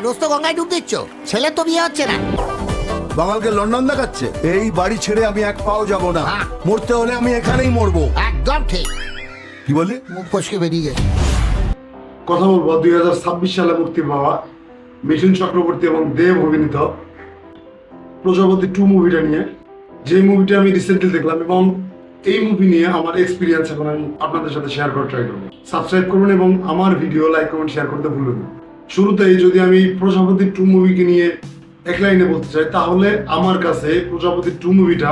রোজ তো গঙ্গায় ডুব দিচ্ছ, ছেলে তো বিয়ে হচ্ছে না। বাঙালকে লন্ডন দেখাচ্ছে। এই বাড়ি ছেড়ে আমি এক পাও যাব না। হ্যাঁ। মরতে হলে আমি এখানেই মরবো। একদম ঠিক। কি বলে? মুখ ফসকে বেরিয়ে গেছে। কথা বলবো 2026 সালে মুক্তি পাওয়া মিঠুন চক্রবর্তী এবং দেব অভিনীত প্রজাপতি 2 মুভিটা নিয়ে। যে মুভিটা আমি রিসেন্টলি দেখলাম এবং এই মুভি নিয়ে আমার এক্সপিরিয়েন্স এখন আমি আপনাদের সাথে শেয়ার করার ট্রাই করবো। সাবস্ক্রাইব করুন এবং আমার ভিডিও লাইক কমেন্ট শেয়ার করতে ভুলবেন না। শুরুতেই যদি আমি প্রজাপতি 2 মুভিকে নিয়ে এক লাইনে বলতে চাই, তাহলে আমার কাছে প্রজাপতি 2 মুভিটা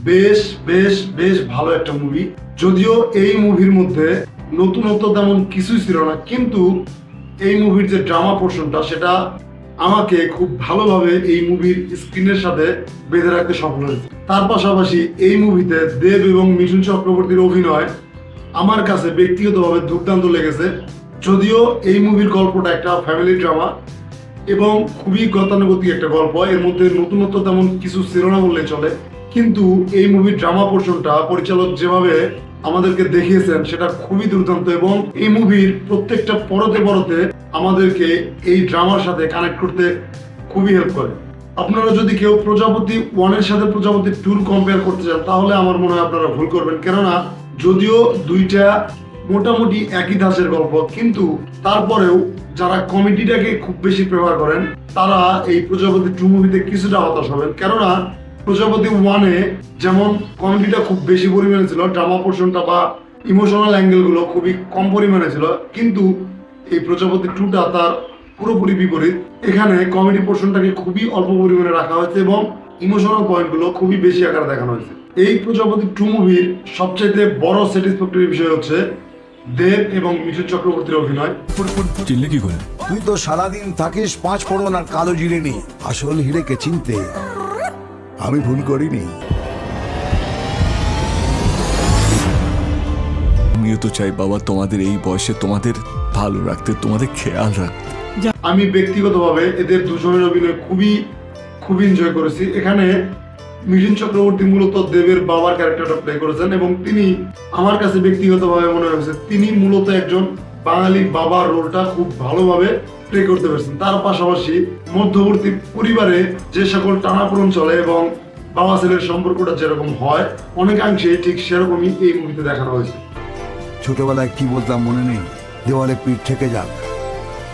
বেশ বেশ বেশ ভালো একটা মুভি। যদিও এই মুভির মধ্যে নতুনত্ব তেমন কিছুই ছিল না, কিন্তু এই মুভির যে ড্রামা পোর্শনটা সেটা আমাকে খুব ভালোভাবে এই মুভির স্ক্রিনের সাথে বেঁধে রাখতে সফল হয়েছে। তার পাশাপাশি এই মুভিতে দেব এবং মিঠুন চক্রবর্তীর অভিনয় আমার কাছে ব্যক্তিগতভাবে দুর্দান্ত লেগেছে। যদিও এই মুভির গল্পটা একটা ফ্যামিলি ড্রামা এবং খুবই গতানুগতিক একটা গল্প, এর মধ্যে নতুনত্ব তেমন কিছু ছিল না বললে চলে, কিন্তু এই মুভির ড্রামা পোর্শনটা পরিচালক যেভাবে আমাদেরকে দেখিয়েছেন সেটা খুবই দুর্দান্ত এবং এই মুভির প্রত্যেকটা পরতে পরতে আমাদেরকে এই ড্রামার সাথে কানেক্ট করতে খুবই হেল্প করে। আপনারা যদি কেউ প্রজাপতি 1 এর সাথে প্রজাপতি 2 কম্পেয়ার করতে চান তাহলে আমার মনে হয় আপনারা ভুল করবেন, কেননা যদিও দুইটা মোটামুটি একই ধাঁচের গল্প, কিন্তু তারপরেও যারা কমেডিটাকে খুব বেশি প্রেফার করেন তারা এই প্রজাপতি 2 মুভিতে কিছুটা হতাশ হবেন, কেননা প্রজাপতি 1 এ যেমন কমেডিটা খুব বেশি পরিমাণে ছিল, ড্রামা পোর্শনটা বা ইমোশনাল অ্যাঙ্গেল গুলো খুবই কম পরিমাণে ছিল, কিন্তু এই প্রজাপতি 2টা তার পুরোপুরি বিপরীত। এখানে কমেডি পোর্শনটাকে খুবই অল্প পরিমাণে রাখা হয়েছে এবং ইমোশনাল পয়েন্ট গুলো খুবই বেশি আকারে দেখানো হয়েছে। এই প্রজাপতি 2 মুভির সবচেয়ে বড় স্যাটিসফ্যাক্টরি বিষয় হচ্ছে দেব এবং মিঠুন চক্রবর্তীর অভিনয়। চিনলে কি করে? তুই তো সারাদিন থাকিস 5 ফোড়ন আর কালো জিরে নিয়ে। আসল হিরেকে চিনতে আমি ভুল করিনি। আমিও তো চাই বাবা তোমাদের এই বয়সে তোমাদের ভালো রাখতে, তোমাদের খেয়াল রাখতে। আমি ব্যক্তিগতভাবে এদের দুজনের অভিনয় খুবই এনজয় করেছি। এখানে মিঠুন চক্রবর্তী মূলত দেবের বাবার ক্যারেক্টারটা প্লে করেছেন এবং তিনি আমার কাছে ব্যক্তিগতভাবে মনে হয়েছে তিনি মূলত একজন বাঙালি বাবার রোলটা খুব ভালোভাবে প্লে করতে পেরেছেন। তার পাশাপাশি মধ্যবর্তী পরিবারে যে সকল টানাপোড়েন চলে এবং বাবা ছেলের সম্পর্কটা যেরকম হয় অনেকাংশে ঠিক সেরকমই এই মুভিতে দেখানো হয়েছে। ছোটবেলায় কি বলতাম মনে নেই? দেওয়ালে পিঠ থেকে যাক,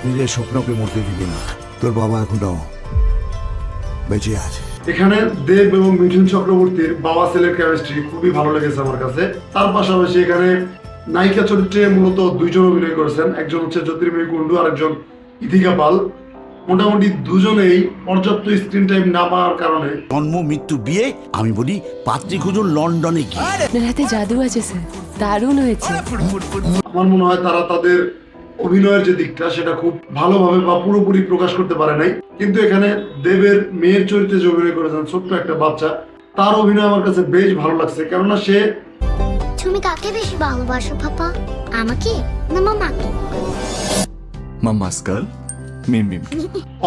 নিজের স্বপ্নকে মরতে দিবি না। তোর বাবা এখনো বেঁচে আছে। এখানে দেব এবং মিঠুন চক্রবর্তীর বাবা ছেলের কেমিস্ট্রি খুবই ভালো লেগেছে আমার কাছে। তার পাশাপাশি এখানে নায়িকা চরিত্রে মূলত 2 জন অভিনয় করেছেন, একজন হচ্ছে জ্যোতির্ময়ী কুণ্ডু আর একজন ইথিকা পাল। মোটামুটি দুজনেই পর্যাপ্ত স্ক্রিন টাইম না পাওয়ার কারণে জন্ম মৃত্যু বিয়ে, আমি বলি পাত্রী খুঁজুন লন্ডনে কি। আপনার হাতে জাদু আছে স্যার, দারুণ হয়েছে। আমার মনে হয় তারা তাদের অভিনয়ের যে দিকটা সেটা খুব ভালোভাবে বা পুরোপুরি প্রকাশ করতে পারে নাই, কিন্তু এখানে দেবের মেয়ের চরিত্রে যে অভিনয় করেছেন ছোট্ট একটা বাচ্চা, তার অভিনয় আমার কাছে বেশ ভালো লাগছে, কেননা সে তুমি কাকে বেশি ভালোবাসো পাপা, আমাকে না মামাকে? মাম্মাস গার্ল মিম।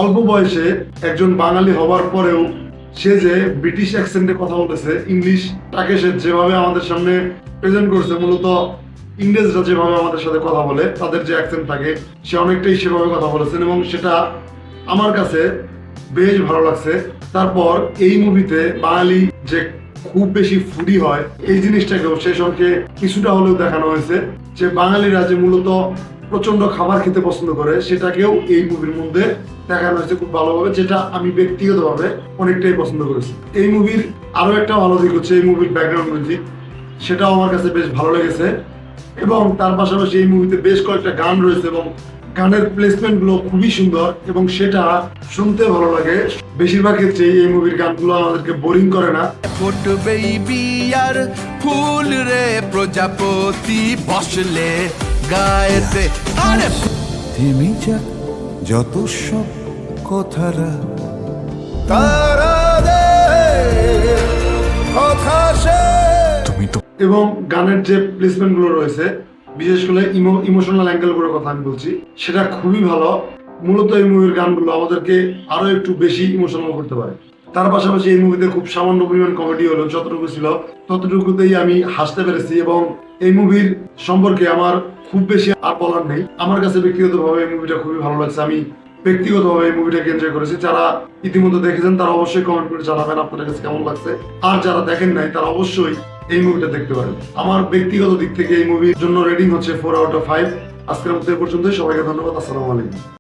অল্প বয়সে একজন বাঙালি হবার পরেও সে যে ব্রিটিশ অ্যাকসেন্টে কথা বলেছে, ইংলিশ তাকে সে যেভাবে আমাদের সামনে প্রেজেন্ট করছে, মূলত ইংরেজরা যেভাবে আমাদের সাথে কথা বলে তাদের যে অ্যাকসেন্ট থাকে সে অনেকটাই সেভাবে কথা বলেছেন এবং সেটা আমার কাছে বেশ ভালো লাগছে। তারপর এই মুভিতে বাঙালি যে খুব বেশি ফুডি হয় এই জিনিসটাকেও সেই সঙ্গে কিছুটা হলেও দেখানো হয়েছে, যে বাঙালিরা যে মূলত প্রচন্ড খাবার খেতে পছন্দ করে সেটাকেও এই মুভির মধ্যে দেখানো হয়েছে খুব ভালোভাবে, যেটা আমি ব্যক্তিগতভাবে অনেকটাই পছন্দ করেছি। এই মুভির আরো একটা ভালো দিক হচ্ছে এই মুভির ব্যাকগ্রাউন্ড মিউজিক, সেটাও আমার কাছে বেশ ভালো লেগেছে এবং তার পাশাপাশি এই মুভিতে বেশ কয়েকটা গান রয়েছে এবং গানের প্লেসমেন্ট গুলো খুবই সুন্দর এবং সেটা শুনতে ভালো লাগে। বেশিরভাগ ক্ষেত্রে এই মুভির গানগুলো আমাদেরকে বোরিং করে না। ফুটবে বিয়ার ফুল রে প্রজাপতি বসলে গায়েতে, আরে থেমে যা যত সব কথারা, তারা দে কথা শেষ। তুমি তো এবং গানের যে প্লেসমেন্ট গুলো রয়েছে বিশেষ করে ইমোশনাল অ্যাঙ্গেল গুলোর কথা আমি বলছি, সেটা খুবই ভালো। মূলত এই মুভির গানগুলো আমাদেরকে আরো একটু বেশি ইমোশনাল করতে পারে। তার পাশাপাশি এই মুভিতে খুব সামান্য পরিমাণ কমেডি হলো, যতটুকু ছিল ততটুকুতেই আমি হাসতে পেরেছি এবং এই মুভির সম্পর্কে আমার খুব বেশি আর বলার নেই। আমার কাছে ব্যক্তিগতভাবে এই মুভিটা খুবই ভালো লাগছে। আমি ব্যক্তিগতভাবে এই মুভিটাকে এনজয় করেছি। যারা ইতিমধ্যে দেখেছেন তারা অবশ্যই কমেন্ট করে জানাবেন আপনাদের কাছে কেমন লাগছে, আর যারা দেখেন নাই তারা অবশ্যই এই মুভিটা দেখতে পারেন। আমার ব্যক্তিগত দিক থেকে এই মুভির জন্য রেটিং হচ্ছে 4 আউট অফ 5। আজকের মতো এ পর্যন্তই, সবাইকে ধন্যবাদ। আসসালামু আলাইকুম।